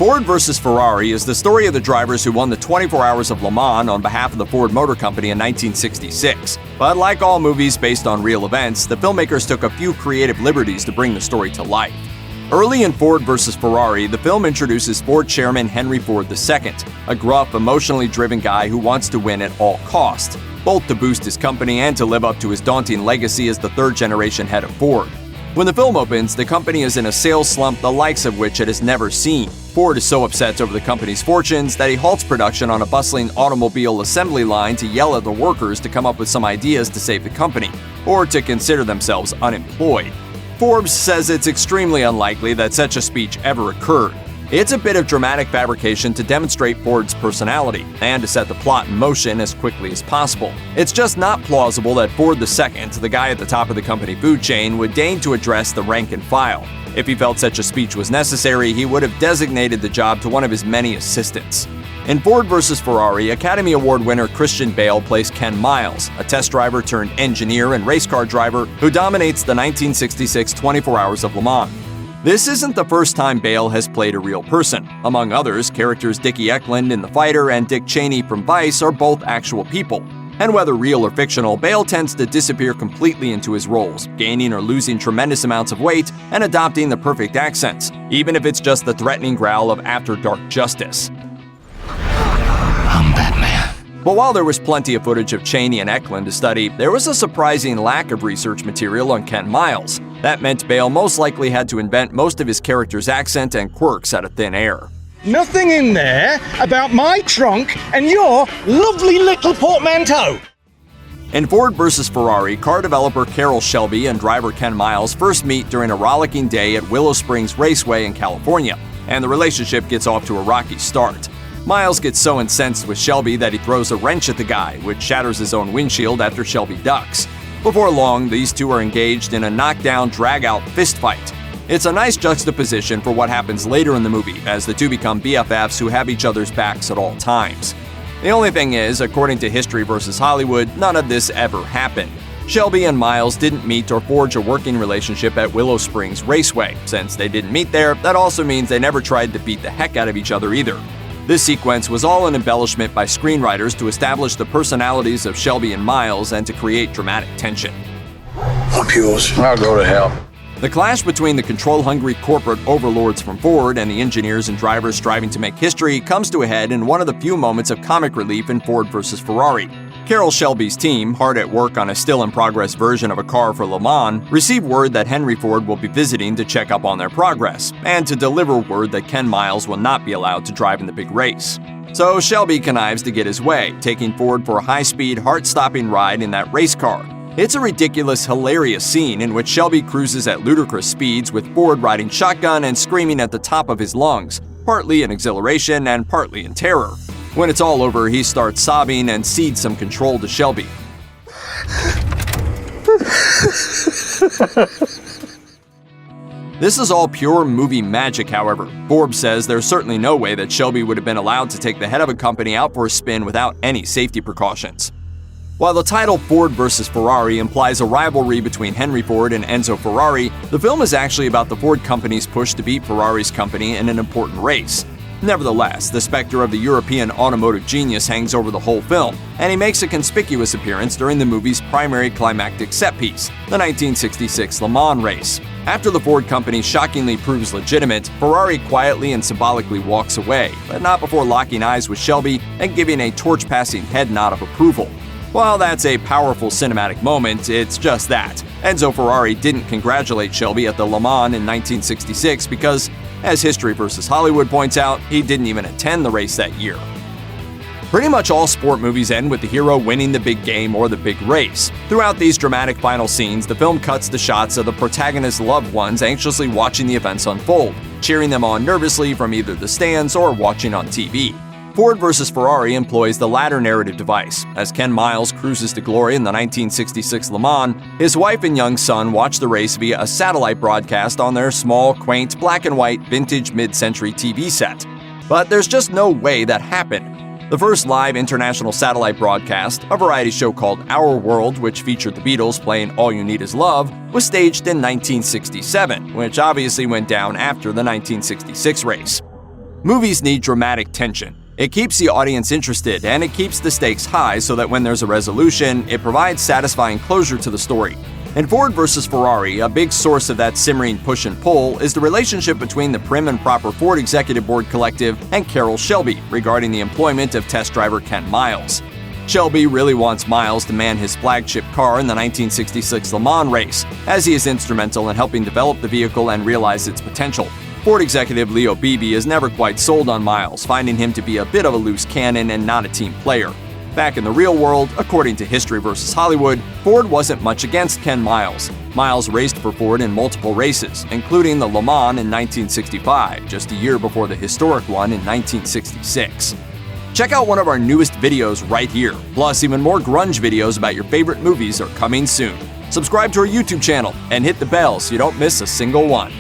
Ford vs. Ferrari is the story of the drivers who won the 24 Hours of Le Mans on behalf of the Ford Motor Company in 1966. But like all movies based on real events, the filmmakers took a few creative liberties to bring the story to life. Early in Ford vs. Ferrari, the film introduces Ford chairman Henry Ford II, a gruff, emotionally driven guy who wants to win at all costs, both to boost his company and to live up to his daunting legacy as the third-generation head of Ford. When the film opens, the company is in a sales slump the likes of which it has never seen. Ford is so upset over the company's fortunes that he halts production on a bustling automobile assembly line to yell at the workers to come up with some ideas to save the company, or to consider themselves unemployed. Forbes says it's extremely unlikely that such a speech ever occurred. It's a bit of dramatic fabrication to demonstrate Ford's personality and to set the plot in motion as quickly as possible. It's just not plausible that Ford II, the guy at the top of the company food chain, would deign to address the rank and file. If he felt such a speech was necessary, he would have designated the job to one of his many assistants. In Ford vs. Ferrari, Academy Award winner Christian Bale plays Ken Miles, a test driver turned engineer and race car driver who dominates the 1966 24 Hours of Le Mans. This isn't the first time Bale has played a real person. Among others, characters Dickie Eklund in The Fighter and Dick Cheney from Vice are both actual people. And whether real or fictional, Bale tends to disappear completely into his roles, gaining or losing tremendous amounts of weight and adopting the perfect accents, even if it's just the threatening growl of After Dark Justice. I'm Batman. But while there was plenty of footage of Cheney and Eklund to study, there was a surprising lack of research material on Ken Miles. That meant Bale most likely had to invent most of his character's accent and quirks out of thin air. Nothing in there about my trunk and your lovely little portmanteau. In Ford vs. Ferrari, car developer Carroll Shelby and driver Ken Miles first meet during a rollicking day at Willow Springs Raceway in California, and the relationship gets off to a rocky start. Miles gets so incensed with Shelby that he throws a wrench at the guy, which shatters his own windshield after Shelby ducks. Before long, these two are engaged in a knockdown, drag-out fistfight. It's a nice juxtaposition for what happens later in the movie, as the two become BFFs who have each other's backs at all times. The only thing is, according to History vs. Hollywood, none of this ever happened. Shelby and Miles didn't meet or forge a working relationship at Willow Springs Raceway. Since they didn't meet there, that also means they never tried to beat the heck out of each other either. This sequence was all an embellishment by screenwriters to establish the personalities of Shelby and Miles and to create dramatic tension. I'm yours. I'll go to hell. The clash between the control-hungry corporate overlords from Ford and the engineers and drivers striving to make history comes to a head in one of the few moments of comic relief in Ford vs. Ferrari. Carroll Shelby's team, hard at work on a still-in-progress version of a car for Le Mans, receive word that Henry Ford will be visiting to check up on their progress, and to deliver word that Ken Miles will not be allowed to drive in the big race. So Shelby connives to get his way, taking Ford for a high-speed, heart-stopping ride in that race car. It's a ridiculous, hilarious scene in which Shelby cruises at ludicrous speeds with Ford riding shotgun and screaming at the top of his lungs, partly in exhilaration and partly in terror. When it's all over, he starts sobbing and cedes some control to Shelby. This is all pure movie magic, however. Forbes says there's certainly no way that Shelby would have been allowed to take the head of a company out for a spin without any safety precautions. While the title Ford vs. Ferrari implies a rivalry between Henry Ford and Enzo Ferrari, the film is actually about the Ford company's push to beat Ferrari's company in an important race. Nevertheless, the specter of the European automotive genius hangs over the whole film, and he makes a conspicuous appearance during the movie's primary climactic set piece, the 1966 Le Mans race. After the Ford company shockingly proves legitimate, Ferrari quietly and symbolically walks away, but not before locking eyes with Shelby and giving a torch-passing head nod of approval. While that's a powerful cinematic moment, it's just that. Enzo Ferrari didn't congratulate Shelby at the Le Mans in 1966 because, as History vs. Hollywood points out, he didn't even attend the race that year. Pretty much all sport movies end with the hero winning the big game or the big race. Throughout these dramatic final scenes, the film cuts to shots of the protagonist's loved ones anxiously watching the events unfold, cheering them on nervously from either the stands or watching on TV. Ford vs. Ferrari employs the latter narrative device. As Ken Miles cruises to glory in the 1966 Le Mans, his wife and young son watch the race via a satellite broadcast on their small, quaint, black and white, vintage mid-century TV set. But there's just no way that happened. The first live international satellite broadcast, a variety show called Our World, which featured the Beatles playing All You Need Is Love, was staged in 1967, which obviously went down after the 1966 race. Movies need dramatic tension. It keeps the audience interested, and it keeps the stakes high so that when there's a resolution, it provides satisfying closure to the story. In Ford vs. Ferrari, a big source of that simmering push and pull is the relationship between the prim and proper Ford Executive Board Collective and Carroll Shelby regarding the employment of test driver Ken Miles. Shelby really wants Miles to man his flagship car in the 1966 Le Mans race, as he is instrumental in helping develop the vehicle and realize its potential. Ford executive Leo Beebe is never quite sold on Miles, finding him to be a bit of a loose cannon and not a team player. Back in the real world, according to History vs. Hollywood, Ford wasn't much against Ken Miles. Miles raced for Ford in multiple races, including the Le Mans in 1965, just a year before the historic one in 1966. Check out one of our newest videos right here. Plus, even more grunge videos about your favorite movies are coming soon. Subscribe to our YouTube channel and hit the bell so you don't miss a single one.